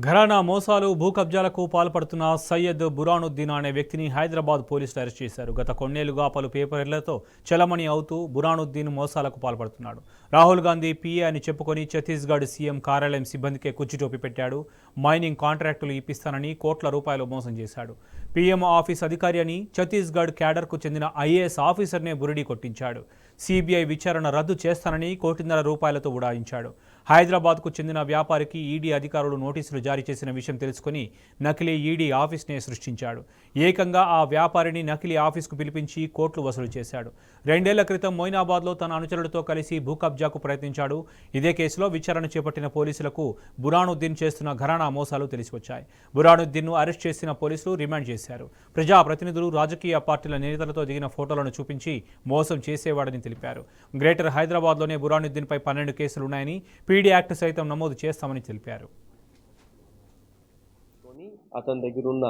ఘరానా మోసాలు భూ కబ్జాలకు పాల్పడుతున్న సయ్యద్ బురానుద్దీన్ అనే వ్యక్తిని హైదరాబాద్ పోలీసులు అరెస్ట్ చేశారు. గత కొన్నేళ్లుగా పలు పేపర్లతో చలమణి అవుతూ బురానుద్దీన్ మోసాలకు పాల్పడుతున్నాడు. రాహుల్ గాంధీ పీఏ అని చెప్పుకొని ఛత్తీస్గఢ్ సీఎం కార్యాలయం సిబ్బందికే కుచ్చిటోపి పెట్టాడు. మైనింగ్ కాంట్రాక్టులు ఇప్పిస్తానని కోట్ల రూపాయలు మోసం చేశాడు. పీఎం ఆఫీస్ అధికారి అని ఛత్తీస్గఢ్ క్యాడర్కు చెందిన ఐఏఎస్ ఆఫీసర్నే బురిడి కొట్టించాడు. సిబిఐ విచారణ రద్దు చేస్తానని ₹1.5 కోట్లతో ఉడాయించాడు. హైదరాబాద్కు చెందిన వ్యాపారికి ఈడీ అధికారులు నోటీసులు జారీ చేసిన విషయం తెలుసుకుని నకిలీ ఈడీ ఆఫీస్నే సృష్టించాడు. ఏకంగా ఆ వ్యాపారిని నకిలీ ఆఫీస్కు పిలిపించి కోట్లు వసూలు చేశాడు. 2 ఏళ్ల క్రితం మొయినాబాద్లో తన అనుచరులతో కలిసి భూ కబ్జాకు ప్రయత్నించాడు. ఇదే కేసులో విచారణ చేపట్టిన పోలీసులకు బురానుద్దీన్ చేస్తున్న ఘరానా మోసాలు తెలిసివచ్చాయి. బురానుద్దీన్ను అరెస్ట్ చేసిన పోలీసులు రిమాండ్ చేశారు. ప్రజాప్రతినిధులు, రాజకీయ పార్టీల నేతలతో దిగిన ఫోటోలను చూపించి మోసం చేసేవాడని తెలిపారు. గ్రేటర్ హైదరాబాద్లోనే బురానుద్దీన్పై 12 కేసులున్నాయని, పీడీ యాక్ట్ సైతం నమోదు చేస్తామని తెలిపారు. అతని దగ్గర ఉన్న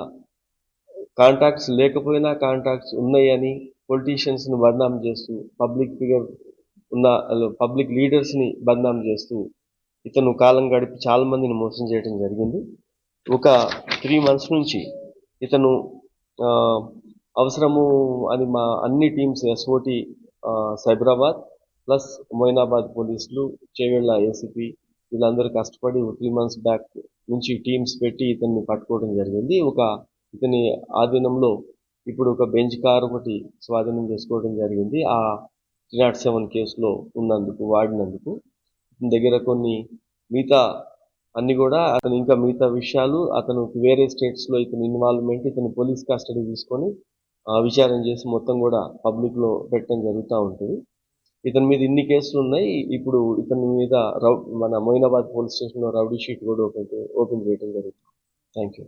కాంటాక్ట్స్ లేకపోయినా కాంటాక్ట్స్ ఉన్నాయని పొలిటీషియన్స్ని బదనాం చేస్తూ, పబ్లిక్ లీడర్స్ని బదనాం చేస్తూ ఇతను కాలం గడిపి చాలా మందిని మోసం చేయడం జరిగింది. ఒక 3 months నుంచి ఇతను అవసరము అని మా అన్ని teams SOT Cyberabad plus Moinabad పోలీసులు, చేవెళ్ళ ఏసీపీ వీళ్ళందరూ కష్టపడి 3 months బ్యాక్ నుంచి టీమ్స్ పెట్టి ఇతన్ని పట్టుకోవడం జరిగింది. ఇతని ఆధీనంలో ఇప్పుడు ఒక బెంచ్ కార్ ఒకటి స్వాధీనం చేసుకోవడం జరిగింది. ఆ 307 కేసులో వాడినందుకు ఇతని దగ్గర కొన్ని మిగతా అన్ని కూడా అతను ఇంకా మిగతా విషయాలు, అతను వేరే స్టేట్స్లో ఇతని ఇన్వాల్వ్మెంట్, ఇతను పోలీస్ కస్టడీ తీసుకొని విచారణ చేసి మొత్తం కూడా పబ్లిక్లో పెట్టడం జరుగుతూ ఉంటుంది. ఇతని మీద ఇన్ని కేసులు ఉన్నాయి. ఇప్పుడు ఇతని మీద మన మొయినాబాద్ పోలీస్ స్టేషన్లో రౌడీ షీట్ కూడా ఓపెన్ చేయడం జరుగుతుంది. Thank you.